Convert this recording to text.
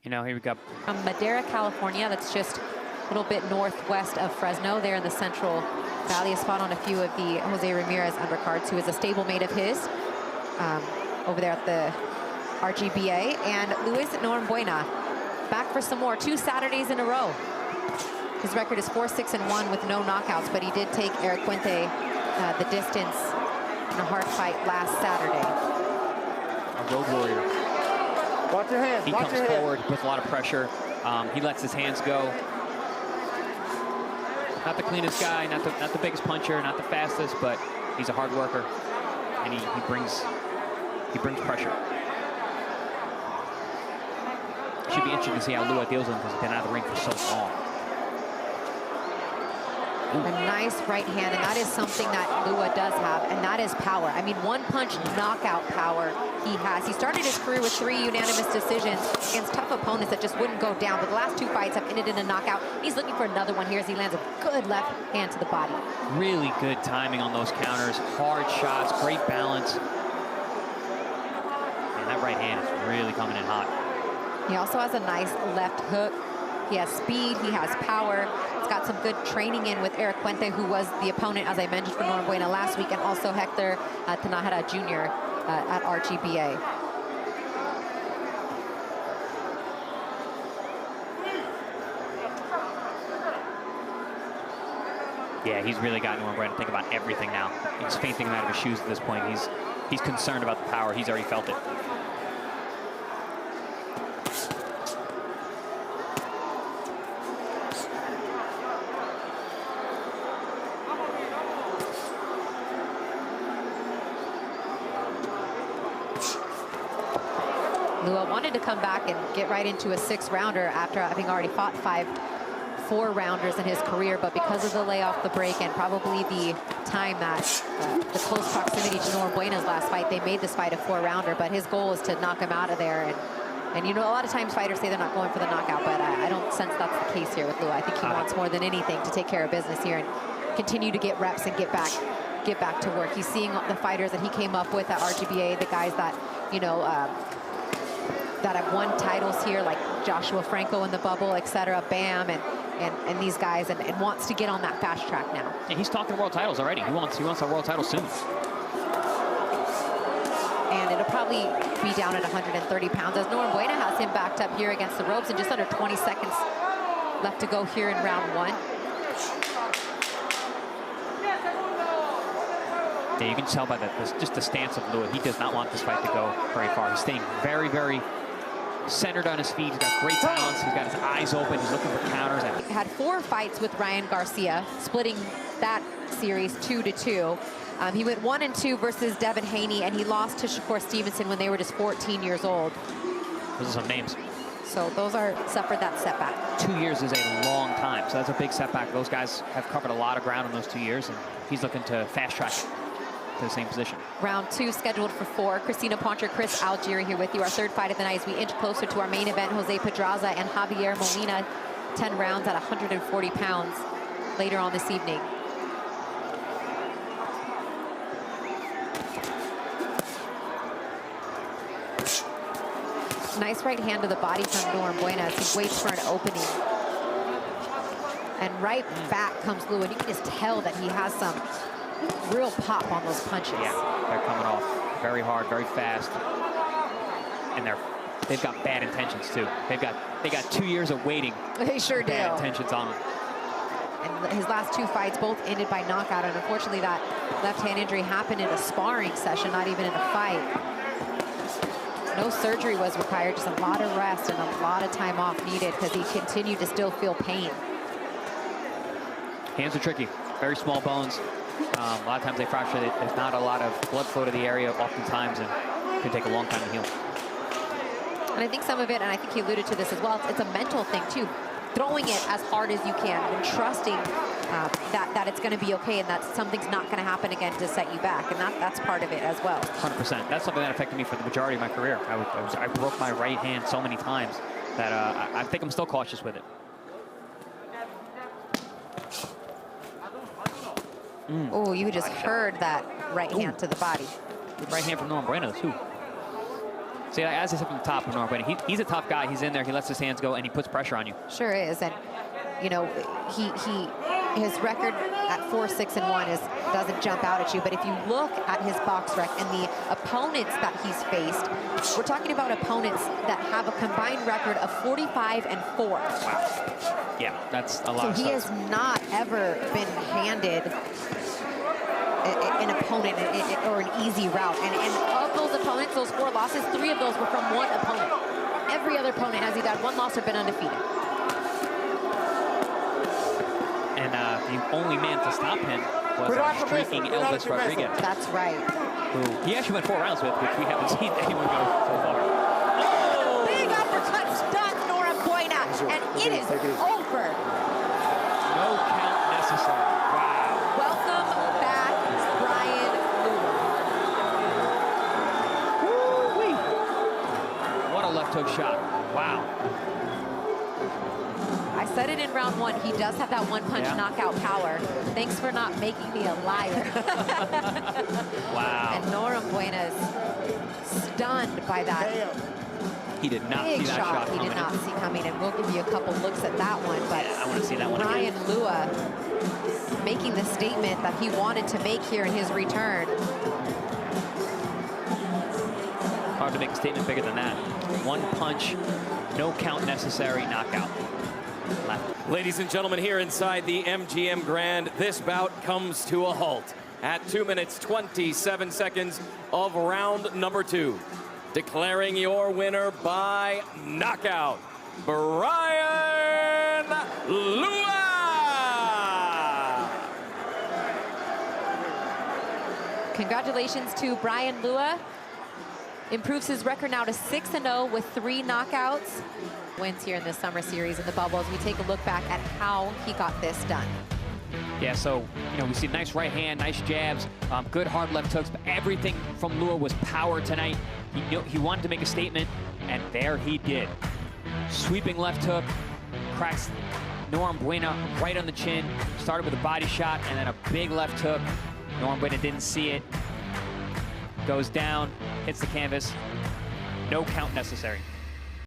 You know, here we go. From Madera, California, that's just a little bit northwest of Fresno, there in the Central Valley, has fought on a few of the Jose Ramirez undercards, who is a stablemate of his over there at the RGBA. And Luis Norambuena back for some more, 2 Saturdays in a row. His record is 4-6-1 with no knockouts, but he did take Eric Puente the distance in a hard fight last Saturday. A road warrior. Watch your hands. He Watch comes your hands. forward with a lot of pressure. He lets his hands go. Not the cleanest guy, not the biggest puncher, not the fastest, but he's a hard worker, and he brings pressure. Should be interesting to see how Lua deals with him because he's been out of the ring for so long. A nice right hand, and that is something that Lua does have, and that is power. I mean, one-punch knockout power he has. He started his career with 3 unanimous decisions against tough opponents that just wouldn't go down, but the last 2 fights have ended in a knockout. He's looking for another one here as he lands a good left hand to the body. Really good timing on those counters, hard shots, great balance. And that right hand is really coming in hot. He also has a nice left hook. He has speed, he has power. He's got some good training in with Eric Puente, who was the opponent, as I mentioned, for Norambuena last week, and also Hector Tanajera Jr. At RGBA. Yeah, he's really got Norambuena to think about everything now. He's fainting him out of his shoes at this point. He's concerned about the power. He's already felt it. Lua wanted to come back and get right into a 6-rounder after having already fought 5 4-rounders in his career, but because of the layoff, the break, and probably the time that the close proximity to Norambuena's last fight, they made this fight a 4-rounder, but his goal is to knock him out of there. And you know, a lot of times fighters say they're not going for the knockout, but I don't sense that's the case here with Lua. I think he wants more than anything to take care of business here and continue to get reps and get back to work. He's seeing the fighters that he came up with at RGBA, the guys that, you know, that have won titles here, like Joshua Franco in the bubble, etc. Bam, and these guys, and wants to get on that fast track now. Yeah, he's talking world titles already. He wants a world title soon. And it'll probably be down at 130 pounds, as Norambuena has him backed up here against the ropes, and just under 20 seconds left to go here in round 1. Yeah, you can tell by just the stance of Lua. He does not want this fight to go very far. He's staying very, very centered on his feet. He's got great balance. He's got his eyes open. He's looking for counters. He had 4 fights with Ryan Garcia, splitting that series 2-2. He went 1-2 versus Devin Haney, and he lost to Shakur Stevenson when they were just 14 years old. Those are some names. So those suffered that setback. 2 years is a long time, so that's a big setback. Those guys have covered a lot of ground in those 2 years, and he's looking to fast track to the same position. Round 2 scheduled for 4. Christina Poncher, Chris Algieri here with you. Our 3rd fight of the night as we inch closer to our main event. Jose Pedraza and Javier Molina, 10 rounds at 140 pounds later on this evening. Nice right hand to the body from Norambuena as he waits for an opening. And right back comes Lua, and you can just tell that he has some real pop on those punches. Yeah, they're coming off very hard, very fast, and they've got bad intentions too. They got 2 years of waiting. They sure do. Bad intentions on him. And his last 2 fights both ended by knockout, and unfortunately that left hand injury happened in a sparring session, not even in a fight. No surgery was required, just a lot of rest and a lot of time off needed because he continued to still feel pain. Hands are tricky, very small bones. A lot of times they fracture. There's not a lot of blood flow to the area oftentimes, and it can take a long time to heal. And I think some of it, and I think he alluded to this as well, it's a mental thing too. Throwing it as hard as you can and trusting that it's going to be okay and that something's not going to happen again to set you back. And that's part of it as well. 100%. That's something that affected me for the majority of my career. I broke my right hand so many times that I think I'm still cautious with it. Oh, you just heard that right hand to the body. Right hand from Norambuena too. See, as I said from the top of Norambuena, he's a tough guy. He's in there, he lets his hands go, and he puts pressure on you. Sure is, and you know, his record at 4-6-1 doesn't jump out at you, but if you look at his box rec and the opponents that he's faced, we're talking about opponents that have a combined record of 45-4. Wow. Yeah, that's a lot. So he has not ever been handed an opponent or an easy route. And of those opponents, those 4 losses, 3 of those were from one opponent. Every other opponent has either had 1 loss or been undefeated. And the only man to stop him was streaking Elvis Rodriguez. That's right. Who he actually went 4 rounds with, which we haven't seen anyone go so far. Oh! Big uppercut stuns Norambuena, and it is over. No count necessary. Wow. Welcome back, Bryan Lua. Woo-wee. What a left hook shot. Wow. I said it in round 1, he does have that one-punch knockout power. Thanks for not making me a liar. Wow. And Norambuena is stunned by that. He did not Big see that shot he coming. did not see coming, and we'll give you a couple looks at that one. But Yeah, I want to see that one Bryan again. Lua making the statement that he wanted to make here in his return. Hard to make a statement bigger than that. One punch, no count necessary, knockout. Left. Ladies and gentlemen, here inside the MGM Grand, this bout comes to a halt at 2 minutes, 27 seconds of round number 2. Declaring your winner by knockout, Bryan Lua! Congratulations to Bryan Lua. Improves his record now to 6-0 with 3 knockouts. Wins here in the summer series in the bubble as we take a look back at how he got this done. Yeah, so, you know, we see nice right hand, nice jabs, good hard left hooks, but everything from Lua was power tonight. He wanted to make a statement, and there he did. Sweeping left hook, cracks Norambuena right on the chin, started with a body shot, and then a big left hook. Norambuena didn't see it. Goes down, hits the canvas. No count necessary.